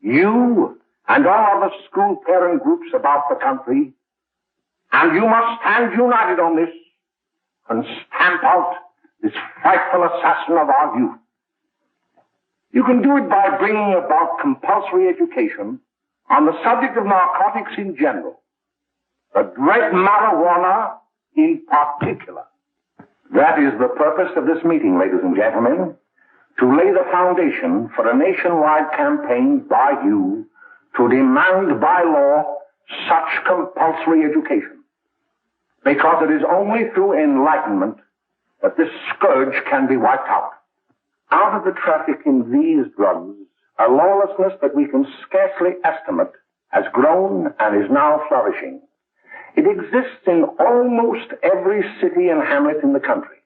you and all other school parent groups about the country, and you must stand united on this and stamp out this frightful assassin of our youth. You can do it by bringing about compulsory education on the subject of narcotics in general, the dread marijuana in particular. That is the purpose of this meeting, ladies and gentlemen, to lay the foundation for a nationwide campaign by you to demand by law such compulsory education. Because it is only through enlightenment that this scourge can be wiped out. Out of the traffic in these drugs, a lawlessness that we can scarcely estimate has grown and is now flourishing. It exists in almost every city and hamlet in the country.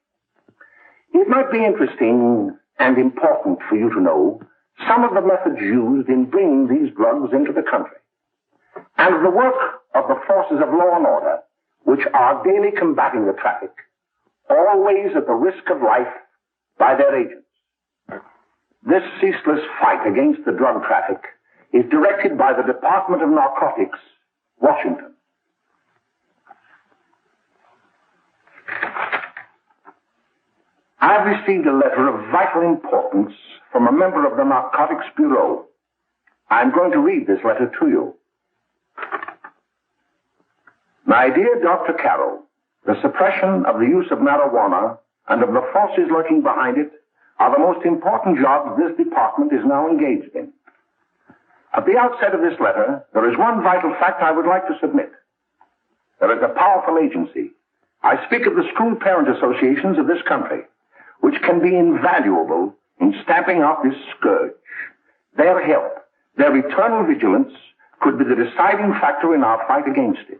It might be interesting and important for you to know some of the methods used in bringing these drugs into the country, and the work of the forces of law and order, which are daily combating the traffic, always at the risk of life, by their agents. This ceaseless fight against the drug traffic is directed by the Department of Narcotics, Washington. I've received a letter of vital importance from a member of the Narcotics Bureau. I'm going to read this letter to you. My dear Dr. Carroll, the suppression of the use of marijuana and of the forces lurking behind it are the most important jobs this department is now engaged in. At the outset of this letter, there is one vital fact I would like to submit. There is a powerful agency. I speak of the school parent associations of this country, which can be invaluable in stamping out this scourge. Their help, their eternal vigilance, could be the deciding factor in our fight against it.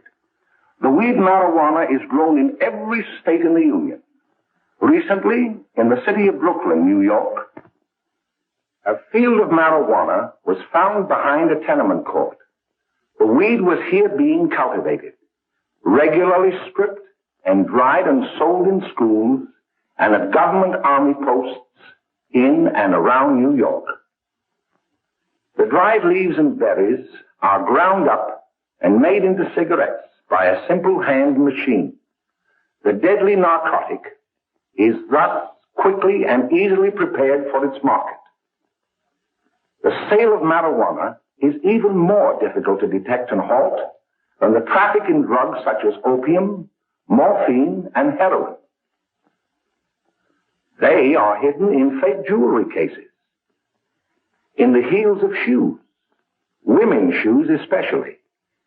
The weed marijuana is grown in every state in the Union. Recently, in the city of Brooklyn, New York, a field of marijuana was found behind a tenement court. The weed was here being cultivated, regularly stripped and dried and sold in schools and at government army posts in and around New York. The dried leaves and berries are ground up and made into cigarettes by a simple hand machine. The deadly narcotic is thus quickly and easily prepared for its market. The sale of marijuana is even more difficult to detect and halt than the traffic in drugs such as opium, morphine, and heroin. They are hidden in fake jewelry cases, in the heels of shoes, women's shoes especially,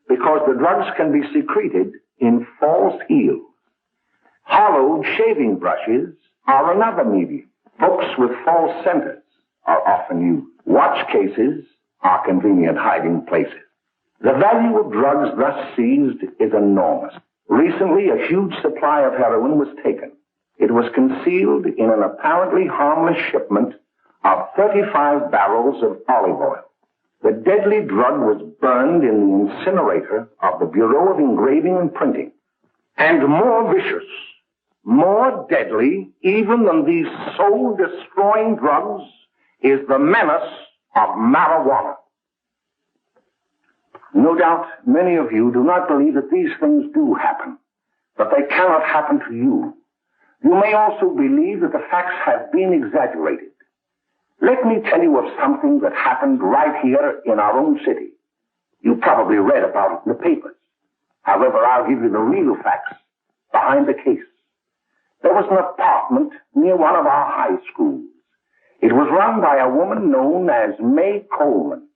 because the drugs can be secreted in false heels. Hollowed shaving brushes are another medium. Books with false centers are often used. Watch cases are convenient hiding places. The value of drugs thus seized is enormous. Recently, a huge supply of heroin was taken. It was concealed in an apparently harmless shipment of 35 barrels of olive oil. The deadly drug was burned in the incinerator of the Bureau of Engraving and Printing. And more vicious, more deadly, even than these soul-destroying drugs, is the menace of marijuana. No doubt many of you do not believe that these things do happen, but they cannot happen to you. You may also believe that the facts have been exaggerated. Let me tell you of something that happened right here in our own city. You probably read about it in the papers. However, I'll give you the real facts behind the case. There was an apartment near one of our high schools. It was run by a woman known as May Coleman.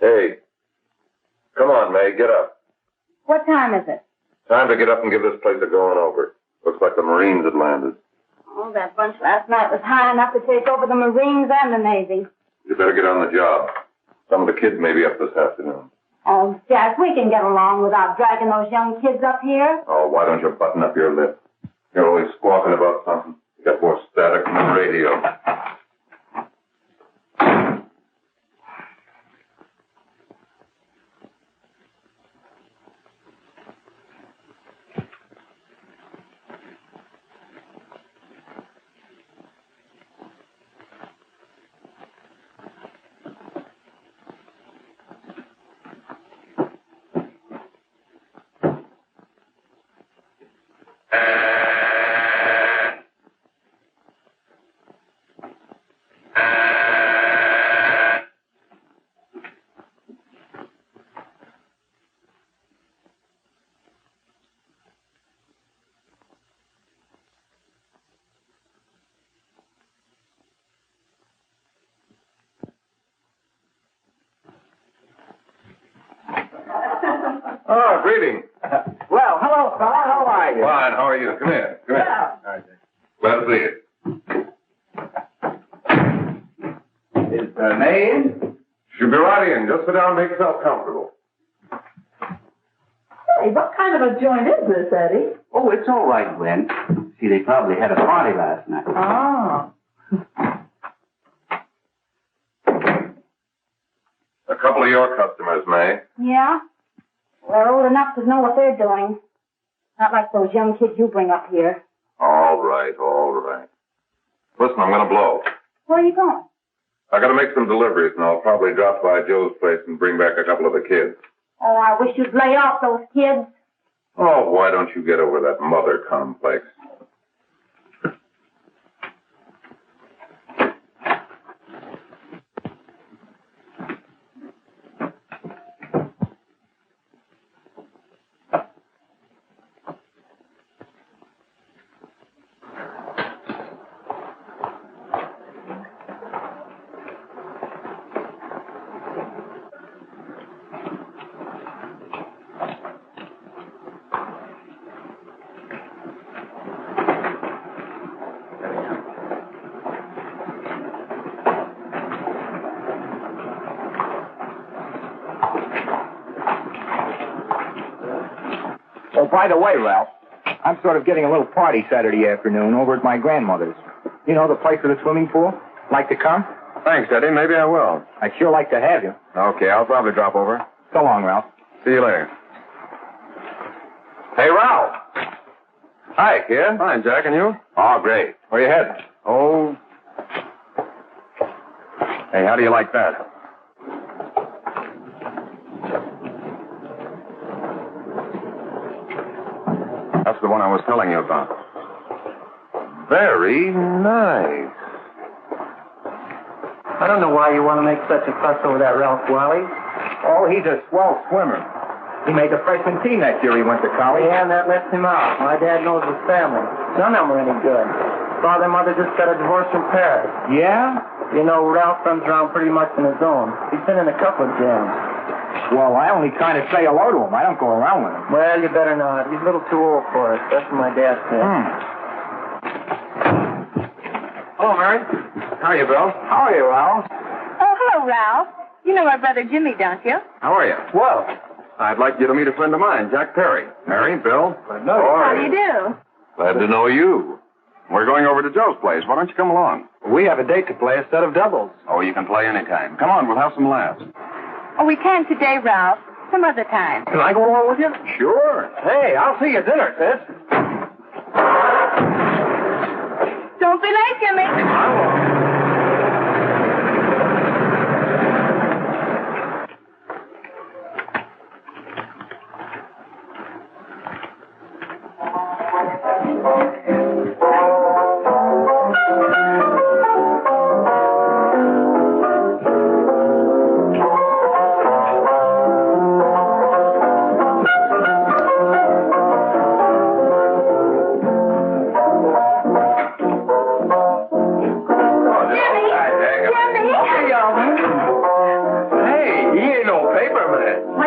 Hey, come on, May, get up. What time is it? Time to get up and give this place a going over. Looks like the Marines had landed. Oh, that bunch last night was high enough to take over the Marines and the Navy. You better get on the job. Some of the kids may be up this afternoon. Oh, Jack, we can get along without dragging those young kids up here. Oh, why don't you button up your lip? You're always squawking about something. You got more static from the radio. Oh, greetings. Well, hello, fella. How are you? Fine, how are you? Come here. Come here. Yeah. All right. Glad to see you. Is May in? She'll be right in. Just sit down and make yourself comfortable. Hey, what kind of a joint is this, Eddie? Oh, it's all right, Gwen. See, they probably had a party last night. Oh. A couple of your customers, May. Yeah? They're old enough to know what they're doing. Not like those young kids you bring up here. All right, all right. Listen, I'm going to blow. Where are you going? I got to make some deliveries, and I'll probably drop by Joe's place and bring back a couple of the kids. Oh, I wish you'd lay off those kids. Oh, why don't you get over that mother complex? Oh, by the way, Ralph, I'm sort of getting a little party Saturday afternoon over at my grandmother's. You know, the place with the swimming pool? Like to come? Thanks, Eddie. Maybe I will. I'd sure like to have you. Okay, I'll probably drop over. So long, Ralph. See you later. Hey, Ralph. Hi, kid. Fine, Jack, and you? Oh, great. Where you heading? Oh. Hey, how do you like that? That's the one I was telling you about. Very nice. I don't know why you want to make such a fuss over that Ralph Wally. Oh, he's a swell swimmer. He made the freshman team that year he went to college. Yeah, and that lets him out. My dad knows his family. None of them are any good. Father and mother just got a divorce from Paris. Yeah? You know, Ralph runs around pretty much on his own. He's been in a couple of jams. Well, I only kind of say hello to him. I don't go around with him. Well, you better not. He's a little too old for it. That's what my dad said. Hello, Mary. How are you, Bill? How are you, Ralph? Oh, hello, Ralph. You know my brother Jimmy, don't you? How are you? Well, I'd like you to meet a friend of mine, Jack Perry. Mary, Bill. no. How do you do? Glad to know you. We're going over to Joe's place. Why don't you come along? We have a date to play a set of doubles. Oh, you can play anytime. Come on, we'll have some laughs. Oh, we can't today, Ralph. Some other time. Can I go along with you? Sure. Hey, I'll see you at dinner, sis. Don't be late, Jimmy. I won't.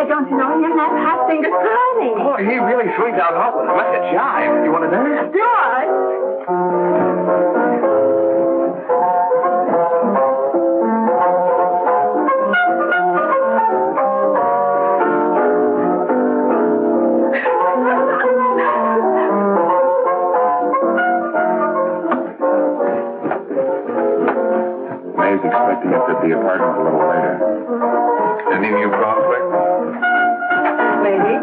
Don't you know him? That hot finger Curly. Boy, he really swings out hot with like a jive. You want to dance? Do I? like to get to the apartment a little later. Any new prospects? Maybe.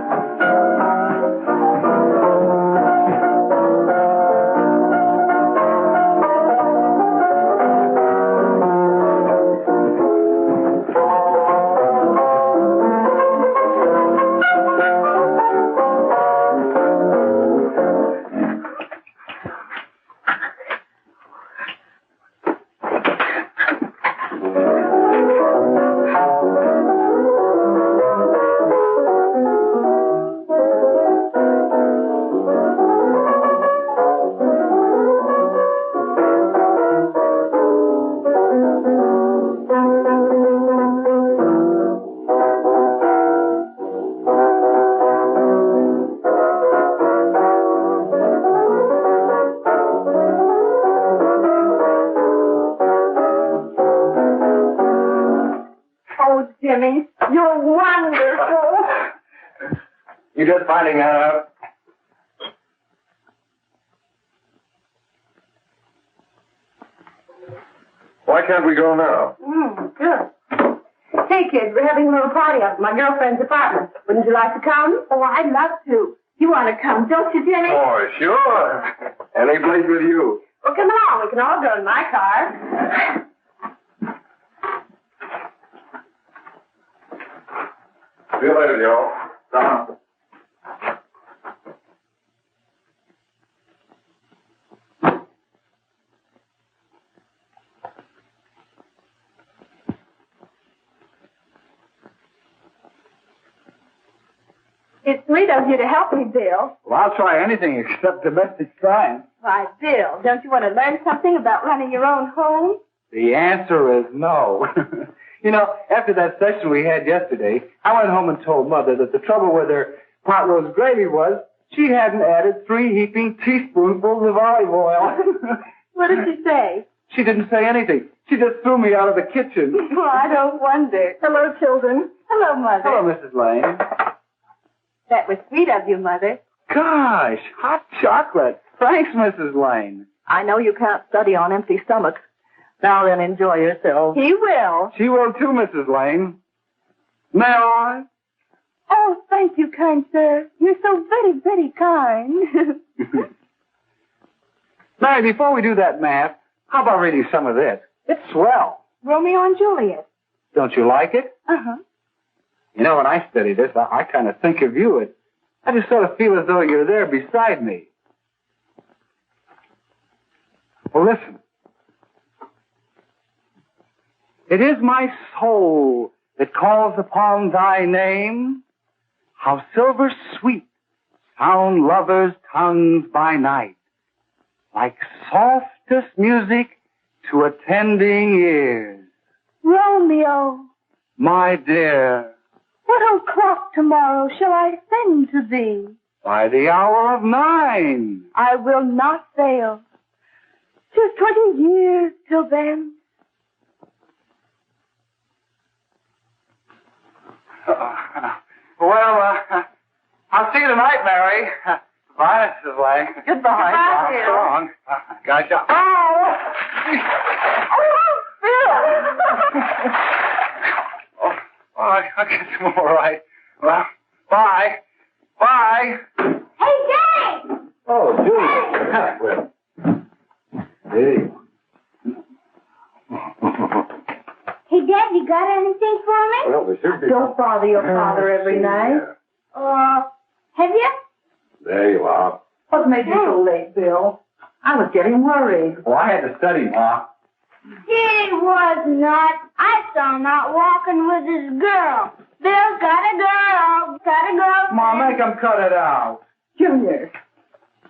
Jimmy, you're wonderful. You just finding that out? Why can't we go now? Good. Hey, kids, we're having a little party up at my girlfriend's apartment. Wouldn't you like to come? Oh, I'd love to. You want to come, don't you, Jimmy? Oh, sure. Any place with you. Well, come along. We can all go in my car. See you later, Joe. It's sweet of you to help me, Bill. Well, I'll try anything except domestic crime. Why, Bill, don't you want to learn something about running your own home? The answer is no. You know, after that session we had yesterday, I went home and told Mother that the trouble with her pot roast gravy was she hadn't added 3 heaping teaspoonfuls of olive oil. What did she say? She didn't say anything. She just threw me out of the kitchen. Well, I don't wonder. Hello, children. Hello, Mother. Hello, Mrs. Lane. That was sweet of you, Mother. Gosh, hot chocolate. Thanks, Mrs. Lane. I know you can't study on empty stomachs. Now then, enjoy yourself. He will. She will too, Mrs. Lane. May I? Oh, thank you, kind sir. You're so very, very kind. Mary, before we do that math, how about reading some of this? It's swell. Romeo and Juliet. Don't you like it? Uh-huh. You know, when I study this, I kind of think of you. I just sort of feel as though you're there beside me. Well, listen. It is my soul that calls upon thy name. How silver sweet sound lovers' tongues by night, like softest music to attending ears. Romeo, My dear, what o'clock tomorrow shall I send to thee? by the hour of 9. I will not fail. 'Tis 20 years till then. I'll see you tonight, Mary. Bye, Mrs. Lang. Goodbye, Bill. So long. Gotcha. Oh, I guess I'm all right. Well, bye. Bye. Hey, Jay! Oh, Julie. Hey. Hey, Dad, you got anything for me? Well, there should be. Don't bother your father every night. Have you? There you are. What made you so late, Bill? I was getting worried. Well, I had to study, Ma. He was not. I saw him out walking with his girl. Bill's got a girl. Got a girl. Ma, make him cut it out. Junior,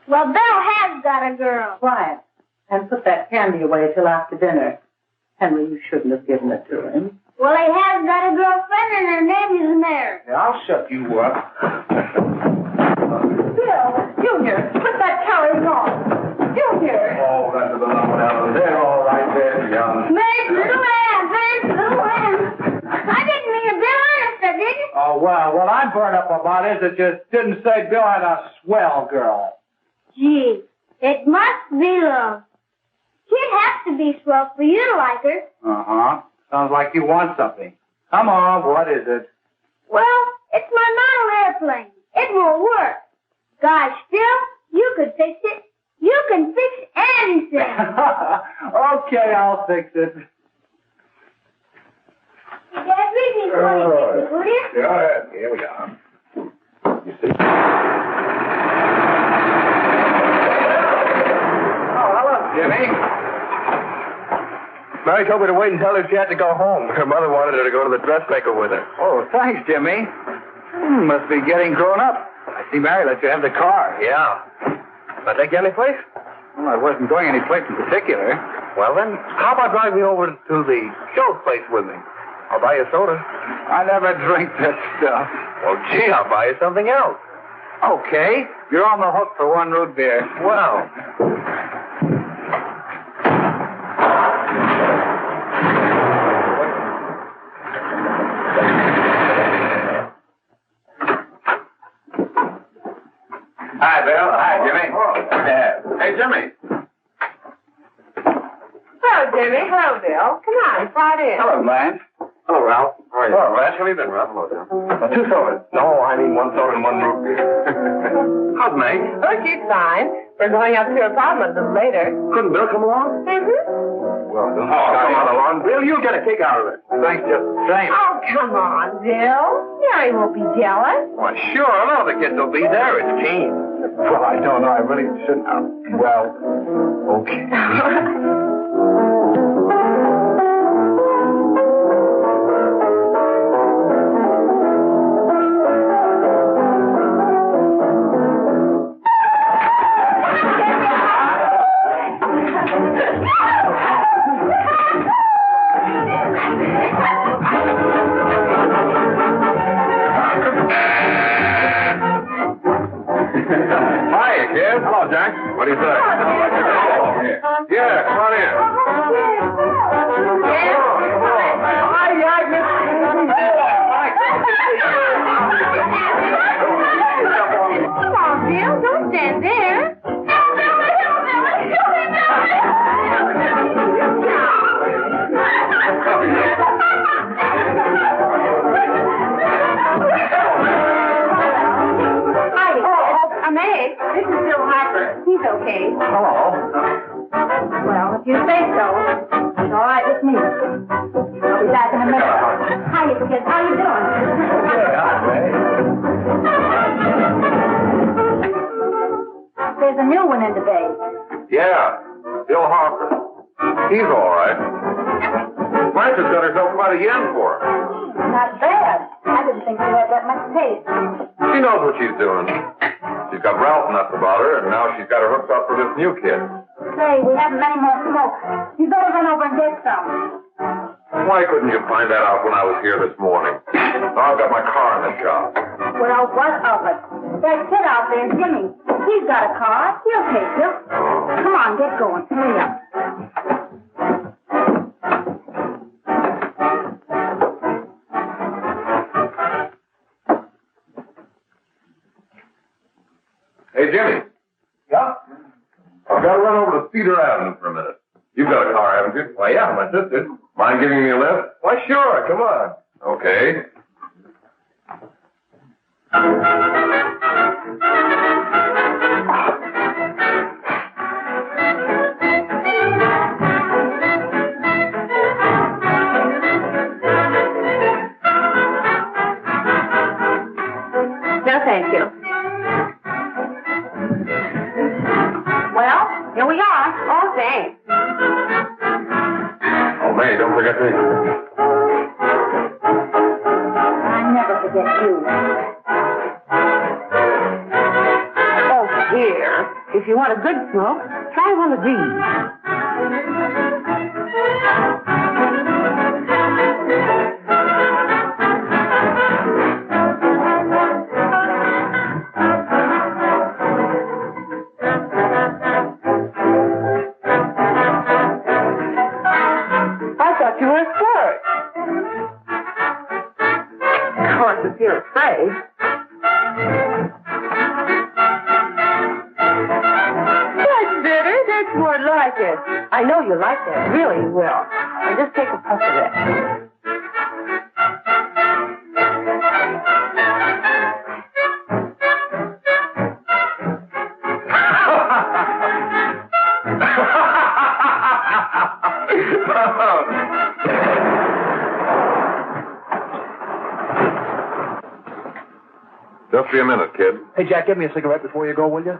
Well, Bill has got a girl. quiet. And put that candy away till after dinner. Henry, you shouldn't have given it to him. Well, he has got a girlfriend and her name is Mary. Yeah, I'll shut you up. Bill, Junior, put that carriage on. Junior. Oh, that's the number down there. All right there, young. Mary's little lamb. Mary's little lamb. I didn't mean to Bill honest, I didn't. Oh, well, what I'm burned up about is it just didn't say Bill had a swell girl. Gee, it must be love. She'd have to be swell for you to like her. Uh-huh. Sounds like you want something. Come on, what is it? Well, it's my model airplane. It won't work. Gosh, Phil, you could fix it. You can fix anything. Okay, I'll fix it. Dad, read me for you, will you? Yeah, here we are. You see? Oh, hello, Jimmy. Mary told me to wait and tell her she had to go home. Her mother wanted her to go to the dressmaker with her. Oh, thanks, Jimmy. Must be getting grown up. I see Mary let you have the car. Yeah. Can I take you any place? Well, I wasn't going any place in particular. Well, then, how about driving me over to the show place with me? I'll buy you a soda. I never drink that stuff. Well, gee, I'll buy you something else. Okay. You're on the hook for one root beer. Well. Hi, Bill. Hi, Jimmy. Hey, Jimmy. Hello, Jimmy. Hello, Bill. Come on, slide in. Hello, Blanche. Hello, Ralph. How are you? Hello, Ralph. How have you been, Ralph? Hello, Jim. 2 sodas. No, I mean 1 soda and 1 root beer. How's May? Oh, she's fine. We're going up to her apartment a little later. Couldn't Bill come along? Mm-hmm. Well, don't Come on along, Bill. You'll get a kick out of it. Thanks just the same. Oh, come on, Bill. Mary won't be jealous. Why, sure. None of the kids will be there. It's Keen. Well, I don't know. I really shouldn't. Well, okay. Hiya, kid. Hello, Jack. What do you say? Yeah, come on in. Come on, Bill. Don't stand there. Meg, this is Bill Harper. He's okay. Hello. Well, if you say so, it's all right with me. I'll be back in a minute. Hi, kids. How you doing? There's a new one in the bay. Yeah, Bill Harper. He's all right. Blanche's got herself quite a yen for him. Not bad. I didn't think she had that much taste. She knows what she's doing. She's got Ralph nuts about her, and now she's got her hooked up for this new kid. Say, we haven't any more smoke. You better run over and get some. Why couldn't you find that out when I was here this morning? Now I've got my car in the shop. Well, what of it? That kid out there, Jimmy, he's got a car. He'll take you. Come on, get going. Hurry up. Hey, Jimmy. Yeah? I've got to run over to Cedar Avenue for a minute. You've got a car, haven't you? Why, yeah, my sister. Mind giving me a lift? Why, sure. Come on. Okay. No, thank you. Well, here we are. Oh, thanks. Oh, May, don't forget me. I never forget you. Oh, here. If you want a good smoke, try one of these. You were scared. Of course, if you're afraid. That's better. That's More like it. I know you like that. Really, you will. Now just take a puff of that. Just be a minute, kid. Hey, Jack, give me a cigarette before you go, will you?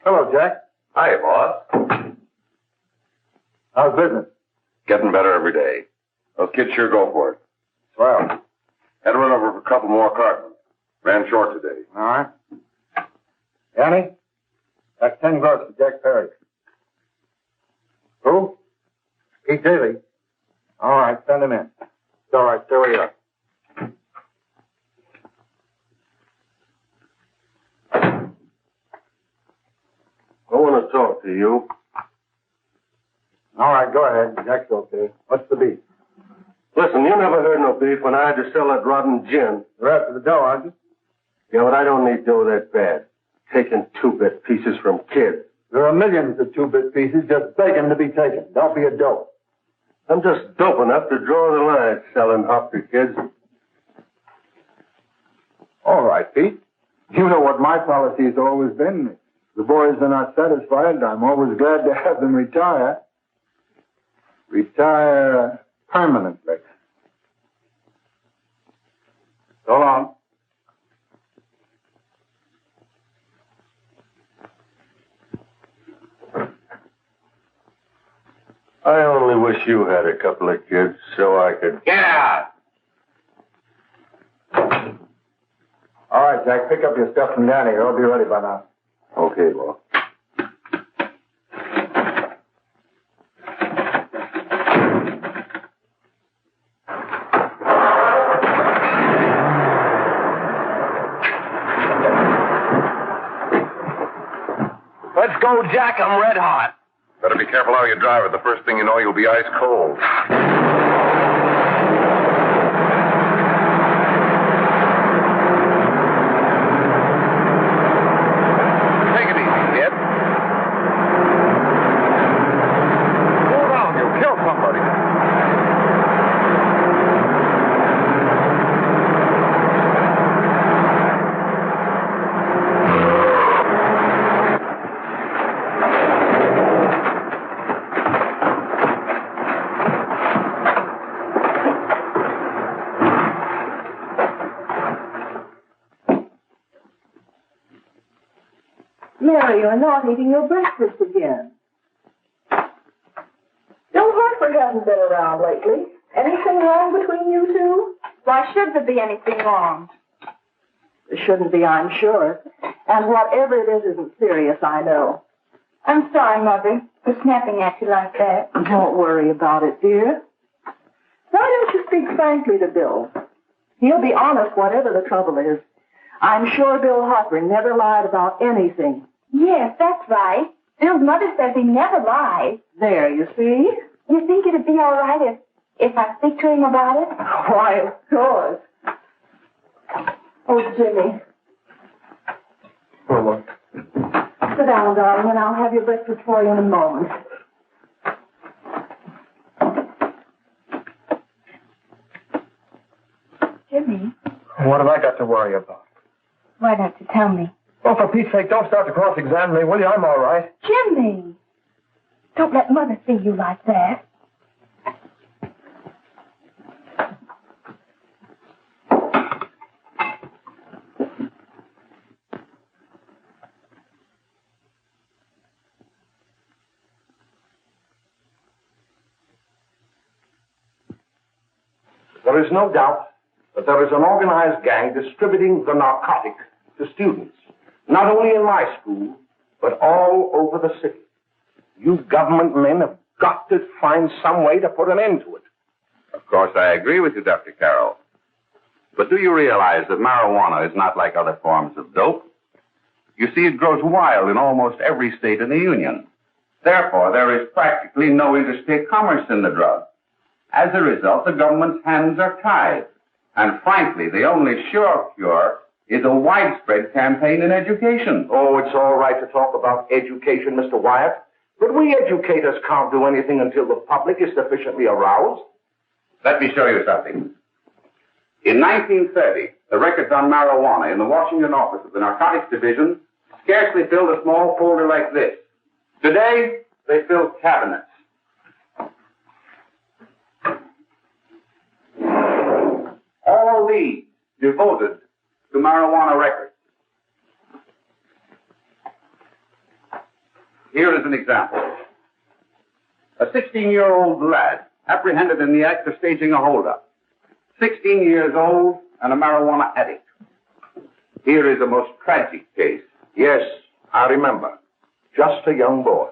Hello, Jack. Hi, boss. How's business? Getting better every day. Those kids sure go for it. Swell. Had to run over for a couple more cartons. Ran short today. All right. Annie, that's 10 gross for Jack Perry. Who? Pete Daly. All right, send him in. It's all right, stay where you are. I want to talk to you. All right, go ahead. Jack's okay. What's the beef? Listen, you never heard no beef when I had to sell that rotten gin. You're after the dough, aren't you? Yeah, but I don't need dough that bad. Taking two-bit pieces from kids. There are millions of two-bit pieces just begging to be taken. Don't be a dope. I'm just dope enough to draw the line selling hop to kids. All right, Pete. You know what my policy has always been. If the boys are not satisfied, I'm always glad to have them retire. Retire permanently. So long. I only wish you had a couple of kids so I could... Get out! All right, Jack, pick up your stuff from Danny. I'll be ready by now. Okay, well. Let's go, Jack. I'm red hot. Better be careful how you drive it. The first thing you know, you'll be ice cold. Take it easy, kid. Slow down. You'll kill somebody. Mary, you're not eating your breakfast again. Bill Hartford hasn't been around lately. Anything wrong between you two? Why should there be anything wrong? There shouldn't be, I'm sure. And whatever it is isn't serious, I know. I'm sorry, Mother, for snapping at you like that. Don't worry about it, dear. Why don't you speak frankly to Bill? He'll be honest whatever the trouble is. I'm sure Bill Hartford never lied about anything. Yes, that's right. Bill's mother says he never lies. There, you see? You think it'd be all right if I speak to him about it? Why, of course. Oh, Jimmy. Oh, Sit down, darling, and I'll have your breakfast for you in a moment. Jimmy, what have I got to worry about? why don't you tell me? Oh, for Pete's sake, don't start to cross-examine me, will you? I'm all right. Jimmy! Don't let Mother see you like that. There is no doubt that there is an organized gang distributing the narcotic to students, not only in my school, but all over the city. You government men have got to find some way to put an end to it. Of course, I agree with you, Dr. Carroll. But do you realize that marijuana is not like other forms of dope? You see, it grows wild in almost every state in the Union. Therefore, there is practically no interstate commerce in the drug. As a result, the government's hands are tied. And frankly, the only sure cure is a widespread campaign in education. Oh, it's all right to talk about education, Mr. Wyatt. But we educators can't do anything until the public is sufficiently aroused. Let me show you something. In 1930, the records on marijuana in the Washington office of the Narcotics Division scarcely filled a small folder like this. Today, they fill cabinets. All these devoted to marijuana records. Here is an example. A 16-year-old lad apprehended in the act of staging a holdup. 16 years old and a marijuana addict. Here is a most tragic case. Yes, I remember. Just a young boy.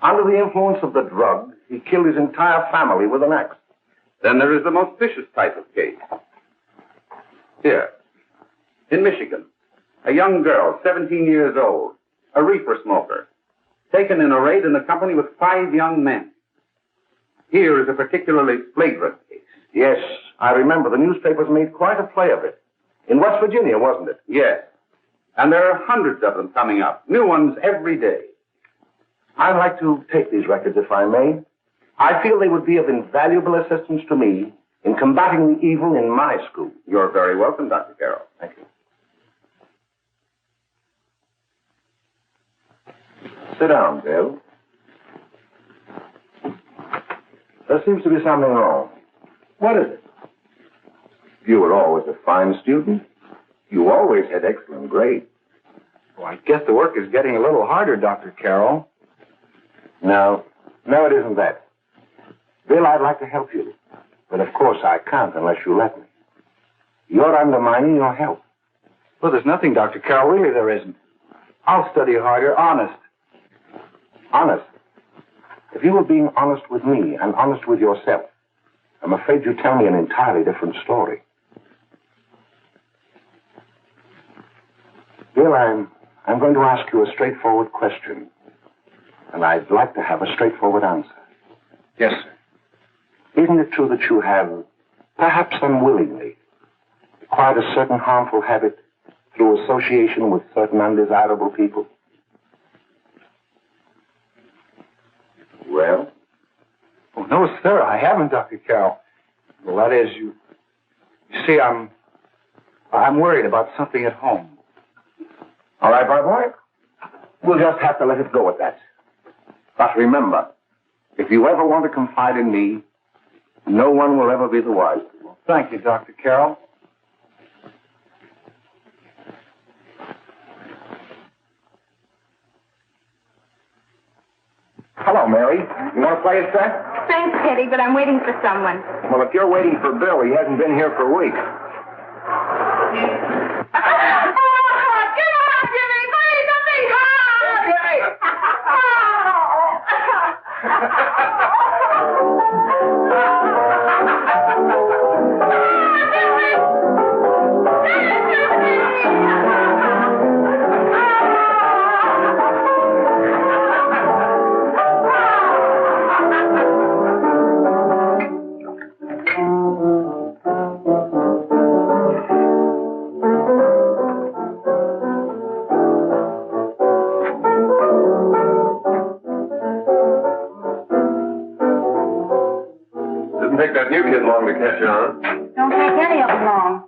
Under the influence of the drug, he killed his entire family with an axe. Then there is the most vicious type of case. Here, in Michigan, a young girl, 17 years old, a reefer smoker, taken in a raid in the company with 5 young men. Here is a particularly flagrant case. Yes, I remember. The newspapers made quite a play of it. In West Virginia, wasn't it? Yes. And there are hundreds of them coming up, new ones every day. I'd like to take these records, if I may. I feel they would be of invaluable assistance to me in combating the evil in my school. You're very welcome, Dr. Carroll. Thank you. Sit down, Bill. There seems to be something wrong. What is it? You were always a fine student. You always had excellent grades. Well, I guess the work is getting a little harder, Dr. Carroll. No, it isn't that. Bill, I'd like to help you. But of course I can't unless you let me. You're undermining your health. Well, there's nothing, Dr. Carroll. Really, there isn't. I'll study harder, honest. Honest? If you were being honest with me and honest with yourself, I'm afraid you'd tell me an entirely different story. Bill, I'm going to ask you a straightforward question. And I'd like to have a straightforward answer. Yes, sir. Isn't it true that you have, perhaps unwillingly, acquired a certain harmful habit through association with certain undesirable people? Well? Oh, no, sir, I haven't, Dr. Carroll. Well, that is, you see, I'm worried about something at home. All right, my boy. We'll just have to let it go at that. But remember, if you ever want to confide in me, no one will ever be the wiser. Thank you, Dr. Carroll. Hello, Mary. You want to play a set? Thanks, Teddy, but I'm waiting for someone. Well, if you're waiting for Bill, he hasn't been here for weeks. Didn't take that new kid long to catch on. Don't take any of them long.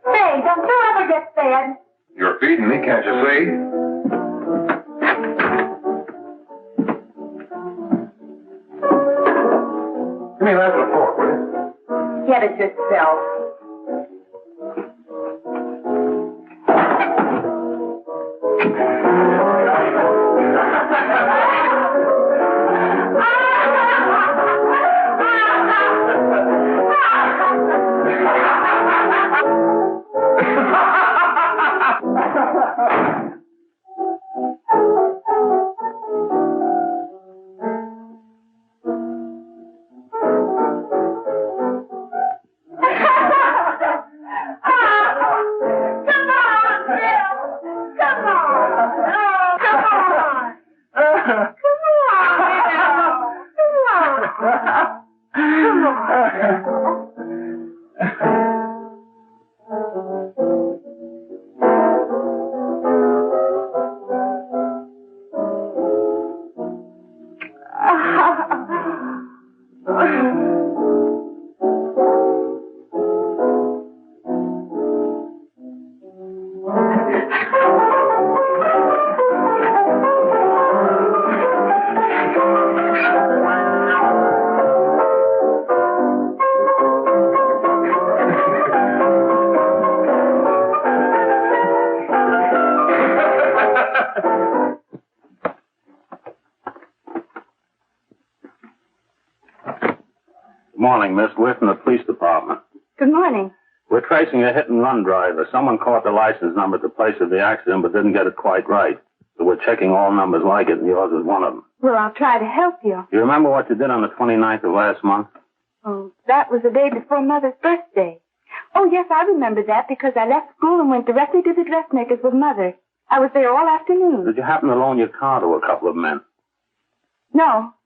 Say, don't you ever get fed? You're feeding me, can't you see? Give me that with a fork, will you? Get it yourself. Morning, Miss. We're from the police department. Good morning. We're tracing a hit-and-run driver. Someone caught the license number at the place of the accident but didn't get it quite right. So we're checking all numbers like it, and yours is one of them. Well, I'll try to help you. You remember what you did on the 29th of last month? Oh, that was the day before Mother's birthday. Oh, yes, I remember that because I left school and went directly to the dressmaker's with Mother. I was there all afternoon. Did you happen to loan your car to a couple of men?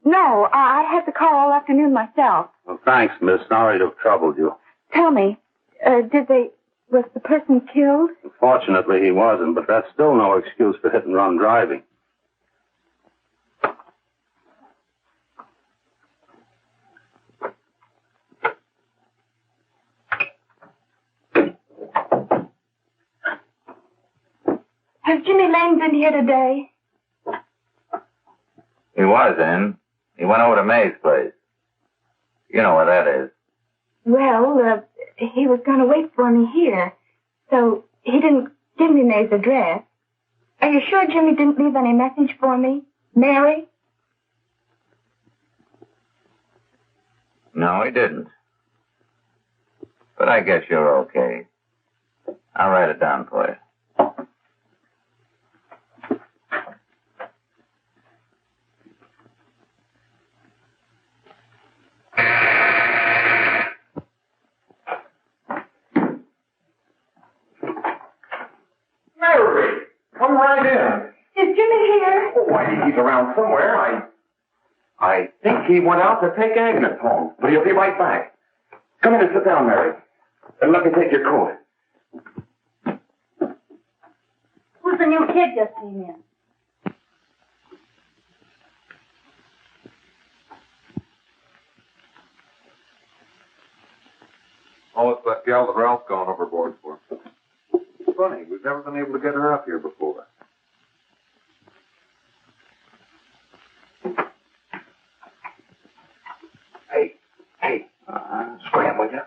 No, I had the car all afternoon myself. Well, thanks, miss. Sorry to have troubled you. Tell me, was the person killed? Fortunately, he wasn't, but that's still no excuse for hit-and-run driving. Has Jimmy Lane been here today? He was in. He went over to May's place. You know where that is. Well, he was going to wait for me here, so he didn't give me May's address. Are you sure Jimmy didn't leave any message for me? Mary? No, he didn't. But I guess you're okay. I'll write it down for you. Mary, come right in. Is Jimmy here? Oh, why, he's around somewhere. I think he went out to take Agnes home, but he'll be right back. Come in and sit down, Mary. And let me take your coat. Who's the new kid just came in? Oh, it's that gal that Ralph's gone overboard for. Funny, we've never been able to get her up here before. Hey, scram, will you?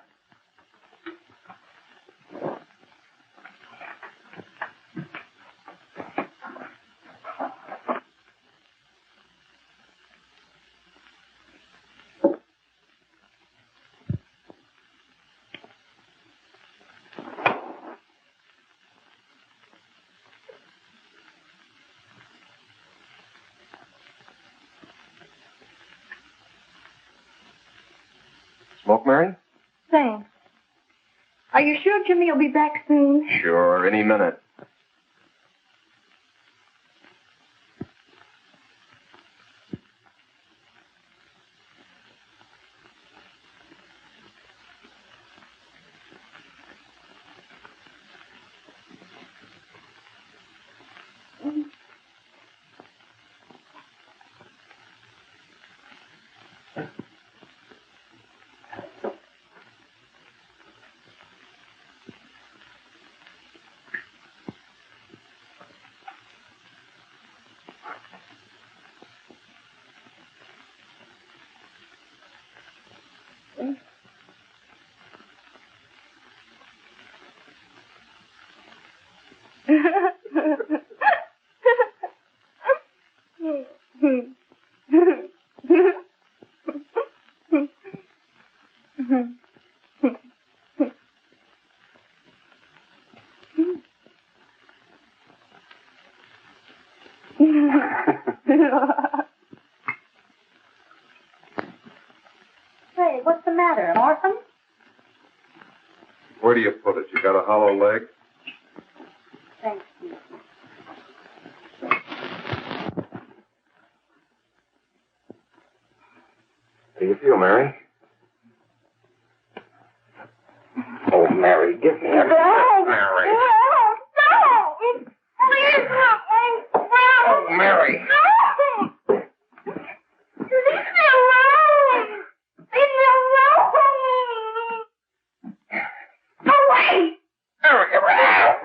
Smoke, Mary? Thanks. Are you sure Jimmy will be back soon? Sure, any minute. Say, what's the matter? An orphan? Where do you put it? You got a hollow leg? Thanks, Steve. How do you feel, Mary? Oh, Mary, give me a... Mary. Please help me. Oh, Mary. Leave me alone. Leave me alone. Away. Mary, get out.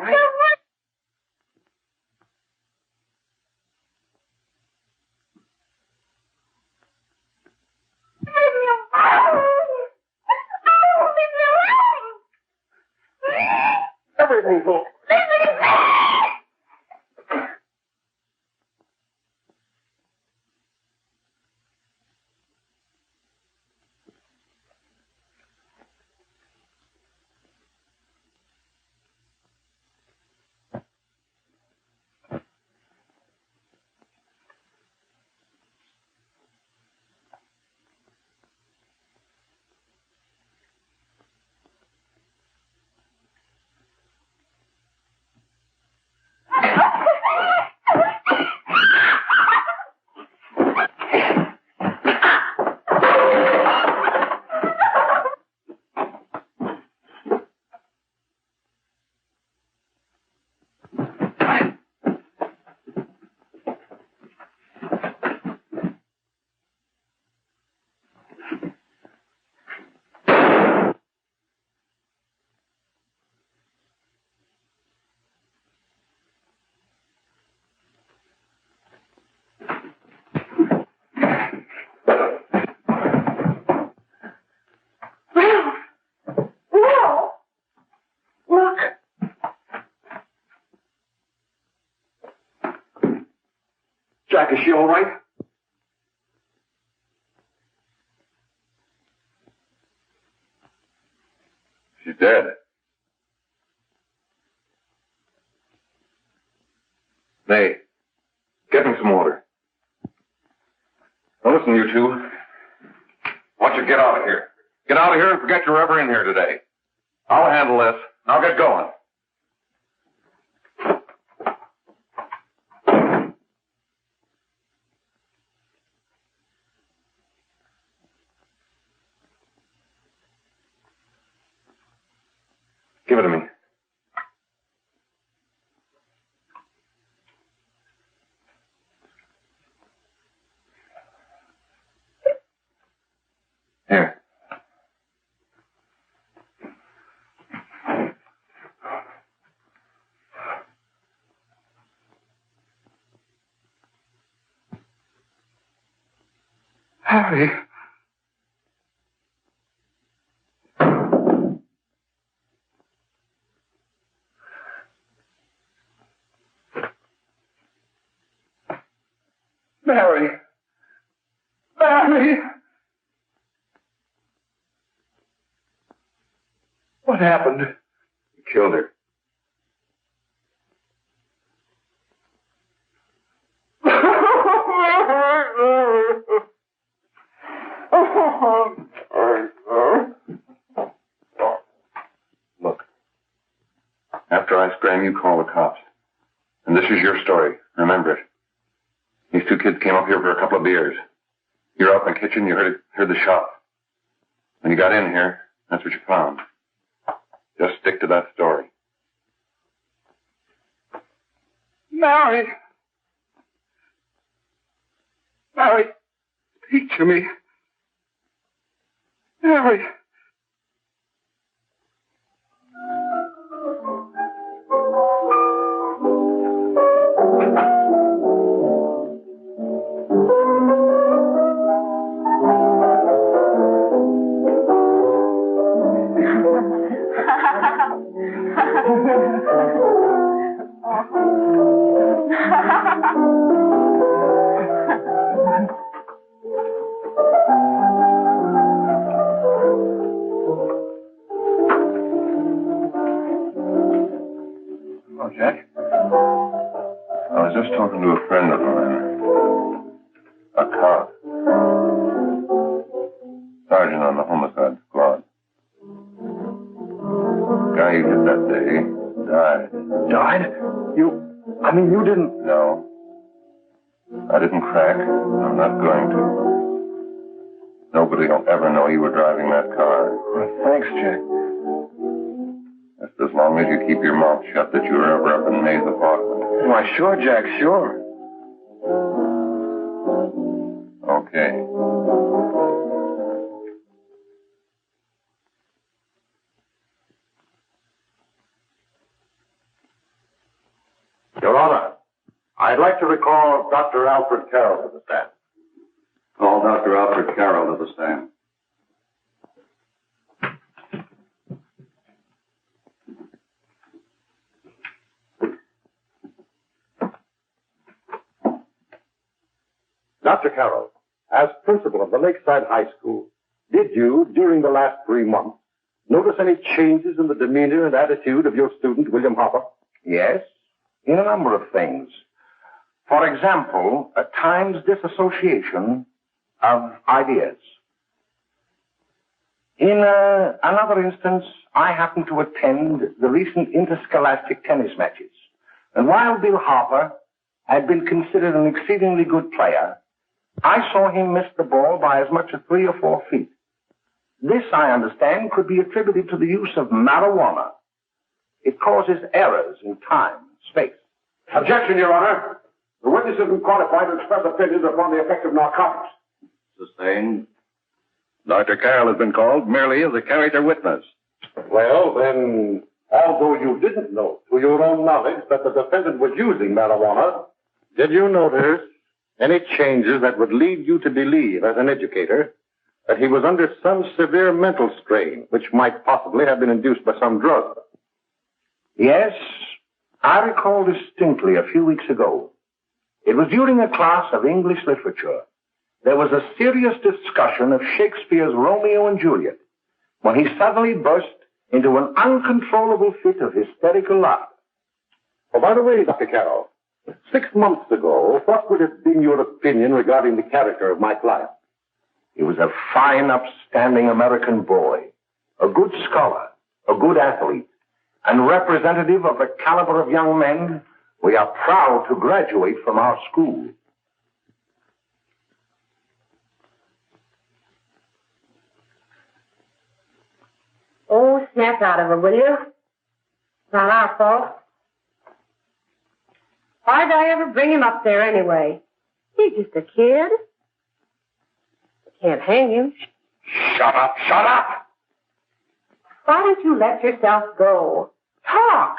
Everything's all... Jack, is she all right? She's dead. Nay, get me some water. Now listen, you two. I want you to get out of here. Get out of here and forget you're ever in here today. I'll handle this. I'll get going. Give it to me. Here. Harry. Mary. Mary. What happened? You killed her. Look. After I scram, you call the cops. And this is your story. Remember it. These two kids came up here for a couple of beers. You were out in the kitchen, you heard the shot. When you got in here, that's what you found. Just stick to that story. Mary. Mary, speak to me. Mary. Oh, Jack. I was just talking to a friend of mine. A cop. Sergeant on the homicide squad. The guy you hit that day died. Died? You didn't... No. I didn't crack. I'm not going to. Nobody will ever know you were driving that car. Well, thanks, Jack. Just as long as you keep your mouth shut that you were ever up in May's apartment. Why, sure, Jack, sure. Okay. Your Honor, I'd like to recall Dr. Alfred Carroll to the stand. Call Dr. Alfred Carroll to the stand. Dr. Carroll, as principal of the Lakeside High School, did you, during the last 3 months, notice any changes in the demeanor and attitude of your student, William Hopper? Yes, in a number of things. For example, at times disassociation of ideas. In another instance, I happened to attend the recent interscholastic tennis matches. And while Bill Harper had been considered an exceedingly good player, I saw him miss the ball by as much as 3 or 4 feet. This, I understand, could be attributed to the use of marijuana. It causes errors in time and space. Objection, Your Honor. The witness isn't qualified to express opinions upon the effect of narcotics. Sustained. Dr. Carroll has been called merely as a character witness. Well, then, although you didn't know to your own knowledge that the defendant was using marijuana, did you notice any changes that would lead you to believe, as an educator, that he was under some severe mental strain, which might possibly have been induced by some drug? Yes, I recall distinctly a few weeks ago. It was during a class of English literature. There was a serious discussion of Shakespeare's Romeo and Juliet when he suddenly burst into an uncontrollable fit of hysterical laughter. Oh, by the way, Dr. Carroll, 6 months ago, what would have been your opinion regarding the character of my client? He was a fine, upstanding American boy, a good scholar, a good athlete, and representative of the caliber of young men we are proud to graduate from our school. Oh, snap out of it, will you? Not our fault. Why'd I ever bring him up there anyway? He's just a kid. Can't hang him. Shut up, shut up! Why don't you let yourself go? Talk!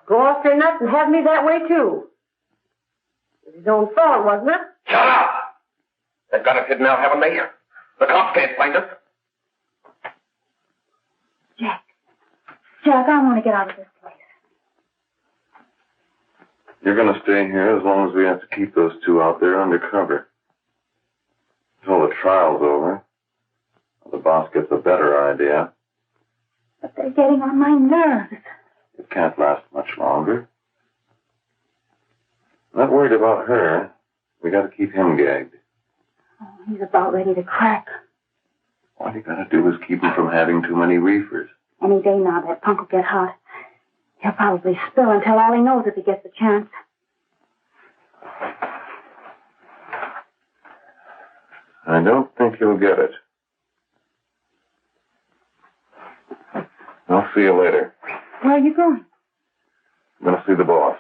Go off your nuts and have me that way, too. It was his own fault, wasn't it? Shut up! They've got us hidden out, haven't they? The cops can't find us. Jack, I want to get out of this place. You're going to stay here as long as we have to keep those two out there undercover. Until the trial's over. The boss gets a better idea. But they're getting on my nerves. It can't last much longer. Not worried about her. We got to keep him gagged. Oh, he's about ready to crack. All you got to do is keep him from having too many reefers. Any day now, that punk will get hot. He'll probably spill and tell all he knows if he gets a chance. I don't think he'll get it. I'll see you later. Where are you going? I'm going to see the boss.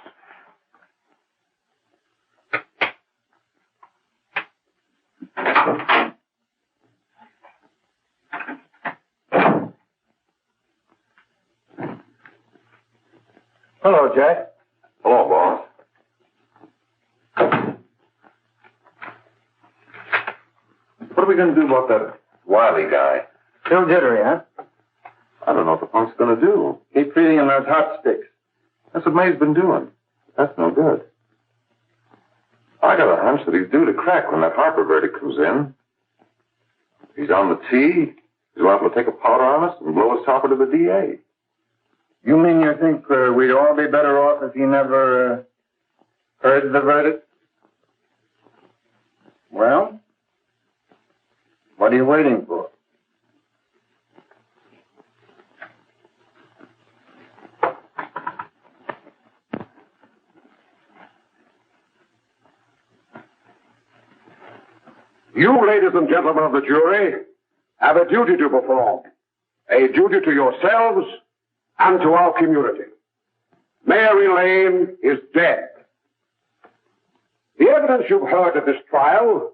Hello, Jack. Hello, boss. What are we going to do about that Wiley guy? Still jittery, huh? I don't know what the punk's going to do. Keep feeding him those hot sticks. That's what May's been doing. That's no good. I got a hunch that he's due to crack when that Harper verdict comes in. He's on the tee. He's liable to take a powder on us and blow us topper to the DA. You mean you think we'd all be better off if he never heard the verdict? Well, what are you waiting for? You, ladies and gentlemen of the jury, have a duty to perform. A duty to yourselves and to our community. Mary Lane is dead. The evidence you've heard at this trial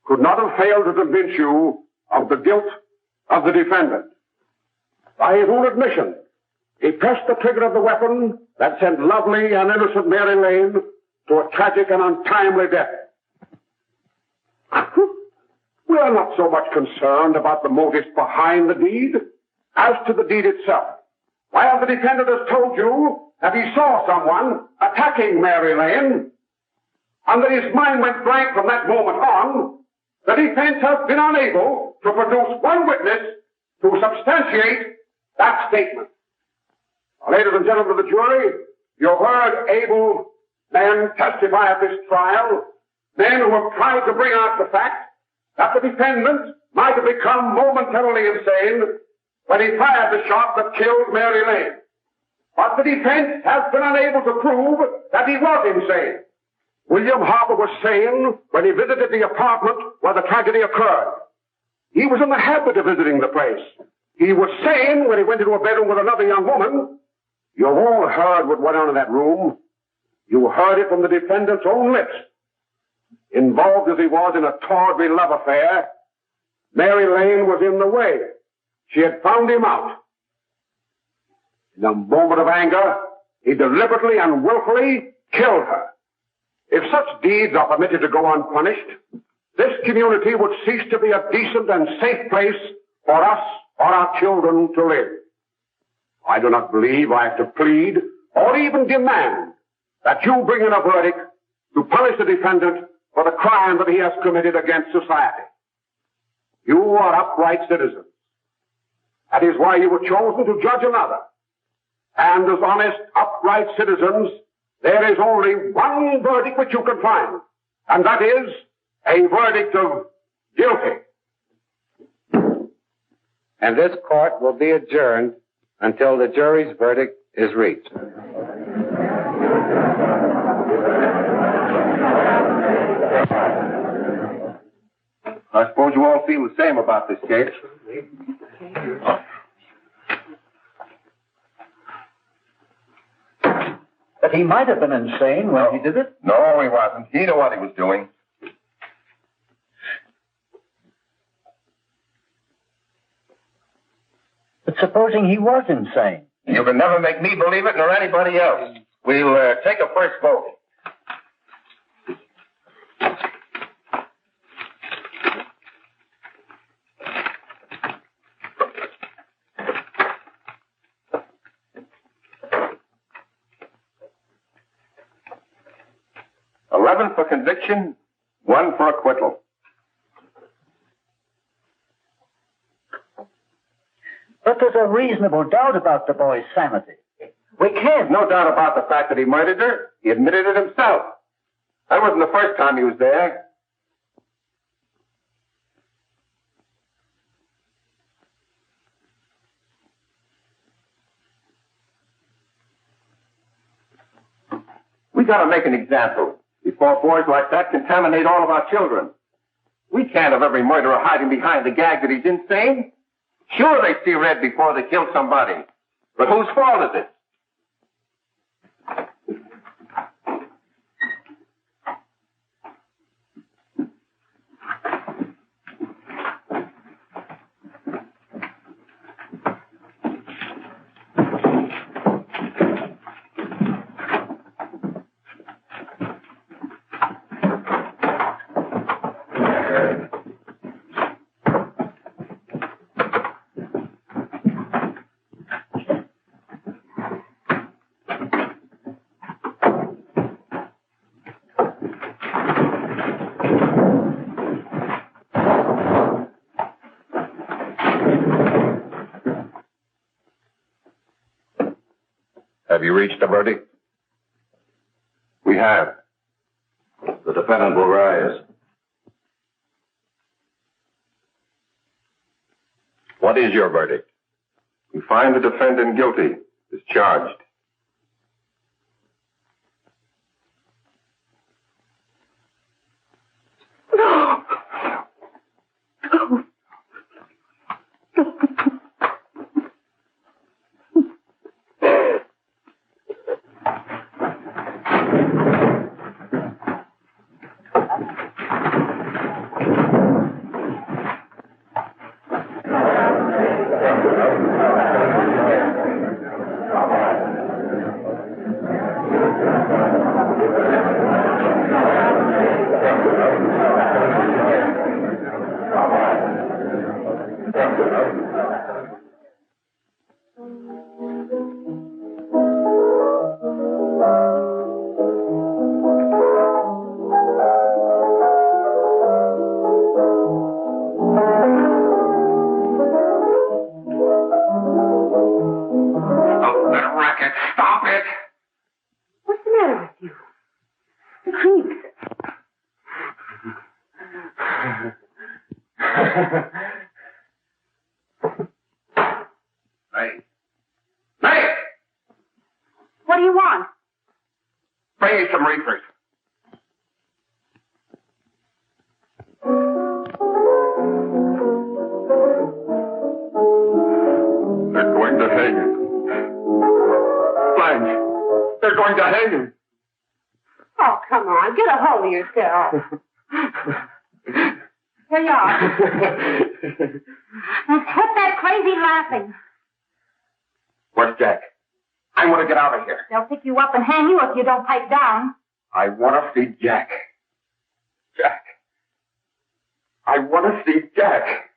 could not have failed to convince you of the guilt of the defendant. By his own admission, he pressed the trigger of the weapon that sent lovely and innocent Mary Lane to a tragic and untimely death. We are not so much concerned about the motives behind the deed as to the deed itself. While the defendant has told you that he saw someone attacking Mary Lane, and that his mind went blank from that moment on, the defense has been unable to produce one witness to substantiate that statement. Now, ladies and gentlemen of the jury, you've heard able men testify at this trial, men who have tried to bring out the fact that the defendant might have become momentarily insane when he fired the shot that killed Mary Lane. But the defense has been unable to prove that he was insane. William Harper was sane when he visited the apartment where the tragedy occurred. He was in the habit of visiting the place. He was sane when he went into a bedroom with another young woman. You've all heard what went on in that room. You heard it from the defendant's own lips. Involved as he was in a tawdry love affair, Mary Lane was in the way. She had found him out. In a moment of anger, he deliberately and willfully killed her. If such deeds are permitted to go unpunished, this community would cease to be a decent and safe place for us or our children to live. I do not believe I have to plead or even demand that you bring in a verdict to punish the defendant for the crime that he has committed against society. You are upright citizens. That is why you were chosen to judge another. And as honest, upright citizens, there is only one verdict which you can find, and that is a verdict of guilty. And this court will be adjourned until the jury's verdict is reached. I suppose you all feel the same about this case. But he might have been insane when he did it. No, he wasn't. He knew what he was doing. But supposing he was insane? You can never make me believe it nor anybody else. We'll take a first vote. For conviction, 1 for acquittal. But there's a reasonable doubt about the boy's sanity. We can't. No doubt about the fact that he murdered her. He admitted it himself. That wasn't the first time he was there. We gotta make an example before boys like that contaminate all of our children. We can't have every murderer hiding behind the gag that he's insane. Sure, they see red before they kill somebody. But whose fault is it? Have you reached a verdict? We have. The defendant will rise. What is your verdict? We find the defendant guilty, as charged. Stop it! What's the matter with you? The creeps. May! May! What do you want? Bring me some reefers. They're going to hang him. Blanche, they're going to hang him. Oh, come on. Get a hold of yourself. Here you are. Now, quit that crazy laughing. Where's Jack? I want to get out of here. They'll pick you up and hang you if you don't pipe down. I want to see Jack. Jack. I want to see Jack.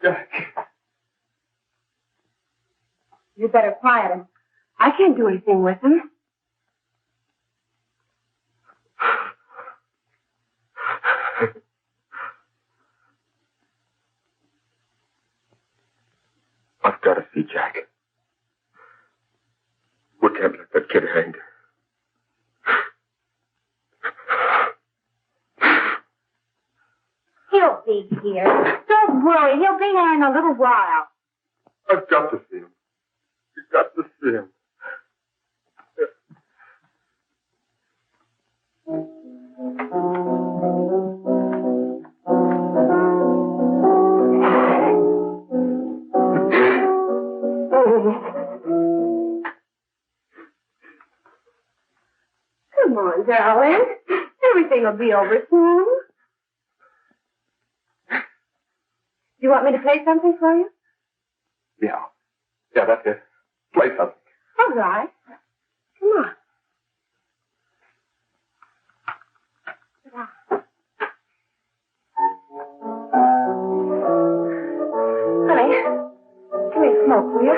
Jack. You'd better quiet him. I can't do anything with him. I've got to see Jack. We can't let that kid hang. He'll be here. Don't worry. He'll be here in a little while. I've got to see him. You've got to see him. Come on, darling. Everything will be over soon. Do you want me to play something for you? Yeah. Yeah, that's it. Play something. All right. Come on. Sit down. Honey, give me a smoke, will you?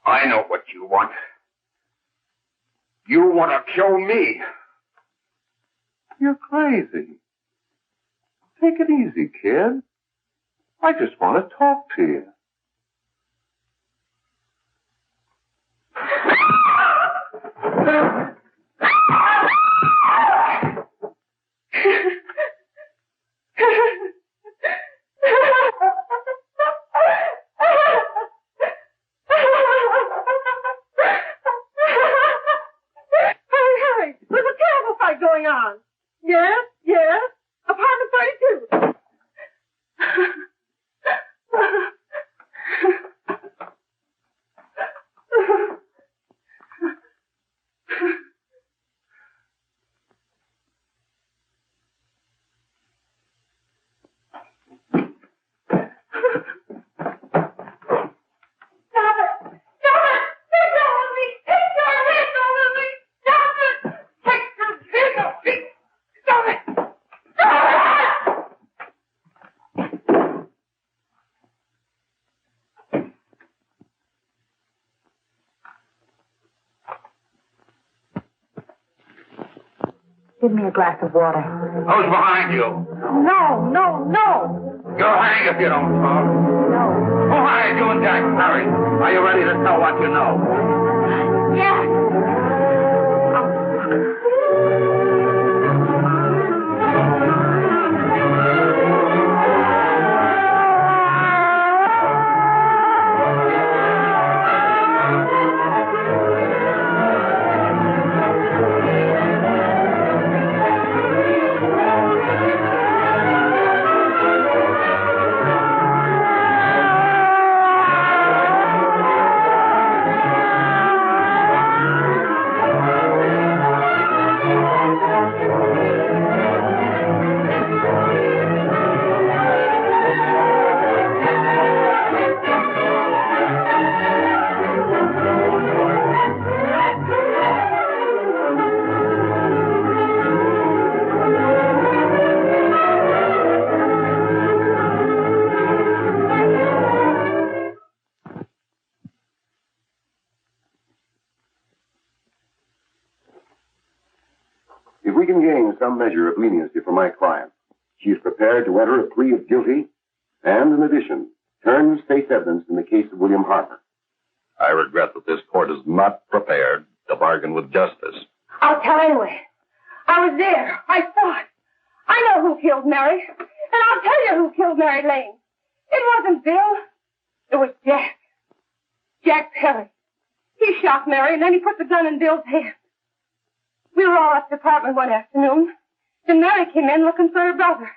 I know what you want. You want to kill me. You're crazy. Take it easy, kid. I just want to talk to you. There's a terrible fight going on. Yes, yes. Apartment 32. Give me a glass of water. Who's behind you? No, no, no. You'll hang if you don't talk. No. Who hired you and Jack? Hurry. Are you ready to tell what you know? Yes. If we can gain some measure of leniency for my client, she is prepared to enter a plea of guilty and, in addition, turn state's evidence in the case of William Harper. I regret that this court is not prepared to bargain with justice. I'll tell anyway. I was there. I saw it. I know who killed Mary. And I'll tell you who killed Mary Lane. It wasn't Bill. It was Jack. Jack Perry. He shot Mary and then he put the gun in Bill's hand. We were all at the apartment one afternoon. Then Mary came in looking for her brother.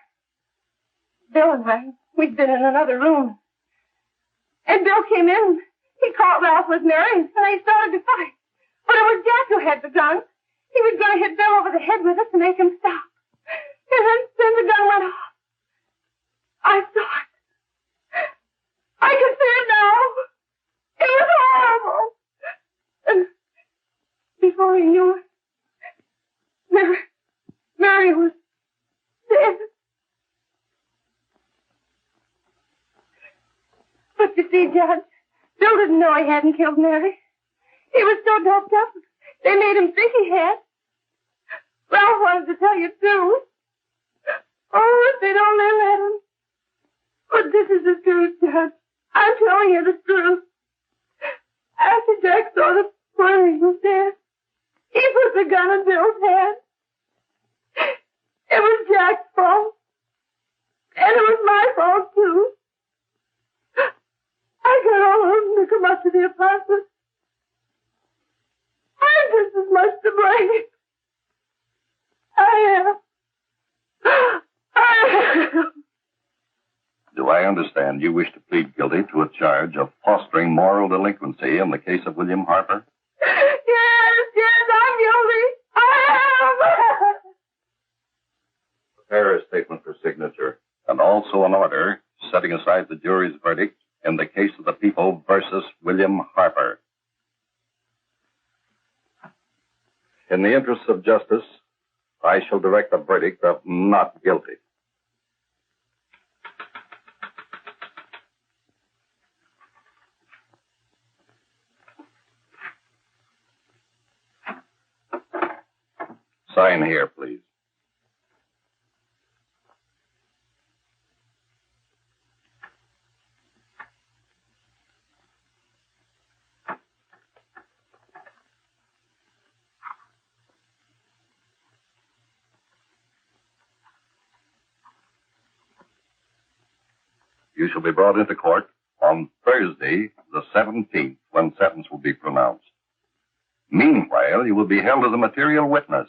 Bill and I, we'd been in another room. And Bill came in. He caught Ralph with Mary and they started to fight. But it was Jack who had the gun. He was going to hit Bill over the head with it to make him stop. And then the gun went off. I saw it. I can see it now. It was horrible. And before he knew it, Mary was dead. But you see, Judge, Bill didn't know he hadn't killed Mary. He was so doped up, they made him think he had. Ralph wanted to tell you, too. Oh, if they'd only let him. But this is the truth, Judge. I'm telling you the truth. After Jack saw the boy he was dead, he put the gun in Bill's hand. It was Jack's fault. And it was my fault, too. I got all of them to come up to the apartment. I'm just as much to blame. I am. Do I understand you wish to plead guilty to a charge of fostering moral delinquency in the case of William Harper? Yes, I'm guilty. I am. Prepare a statement for signature, and also an order setting aside the jury's verdict in the case of the people versus William Harper. In the interests of justice, I shall direct a verdict of not guilty. Sign here, please. You shall be brought into court on Thursday, the 17th, when sentence will be pronounced. Meanwhile, you will be held as a material witness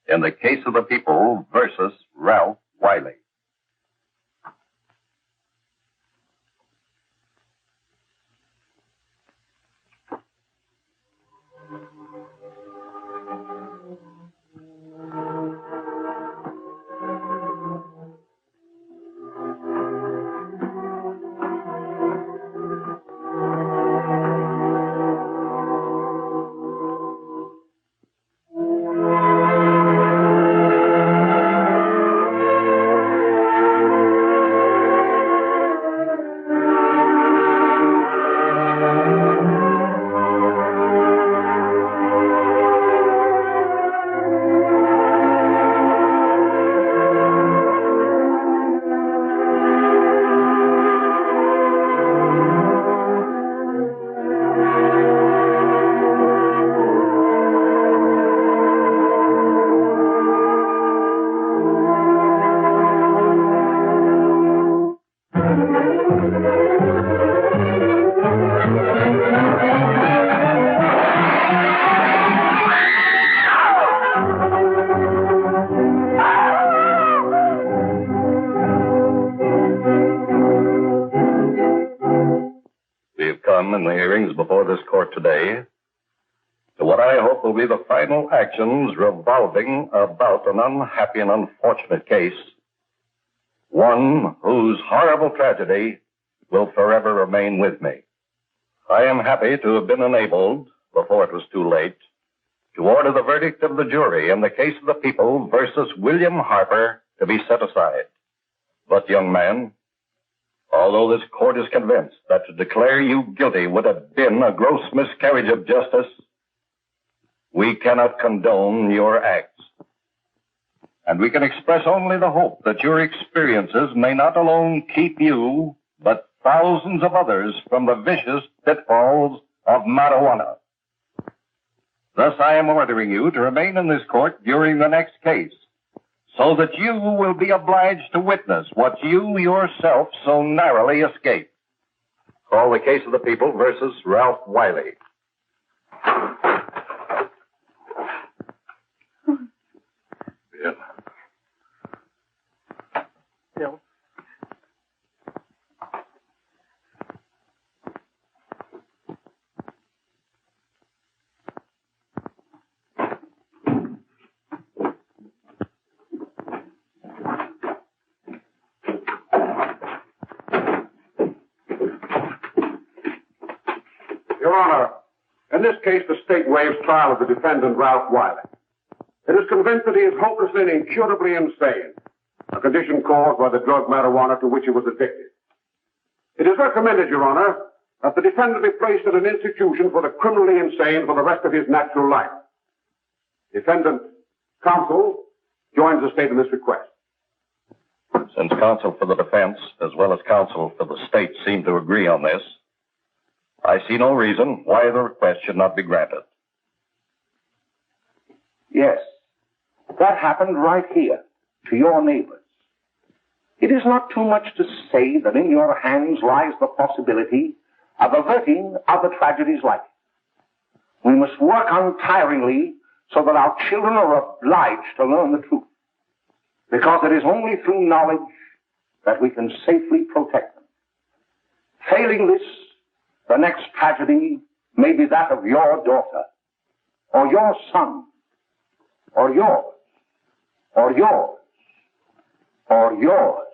in the case of the people versus Ralph Wiley. We've come in the hearings before this court today to what I hope will be the final actions revolving about an unhappy and unfortunate case, one whose horrible tragedy will forever remain with me. I am happy to have been enabled, before it was too late, to order the verdict of the jury in the case of the people versus William Harper to be set aside. But, young man, although this court is convinced that to declare you guilty would have been a gross miscarriage of justice, we cannot condone your acts. And we can express only the hope that your experiences may not alone keep you, but thousands of others from the vicious pitfalls of marijuana. Thus, I am ordering you to remain in this court during the next case, so that you will be obliged to witness what you yourself so narrowly escaped. Call the case of the people versus Ralph Wiley. Bill. Bill. Your Honor, in this case, the state waives trial of the defendant, Ralph Wiley. It is convinced that he is hopelessly and incurably insane, a condition caused by the drug marijuana to which he was addicted. It is recommended, Your Honor, that the defendant be placed in an institution for the criminally insane for the rest of his natural life. Defendant counsel joins the state in this request. Since counsel for the defense, as well as counsel for the state, seem to agree on this, I see no reason why the request should not be granted. Yes, that happened right here, to your neighbors. It is not too much to say that in your hands lies the possibility of averting other tragedies like it. We must work untiringly so that our children are obliged to learn the truth, because it is only through knowledge that we can safely protect them. Failing this, the next tragedy may be that of your daughter, or your son, or yours, or yours, or yours.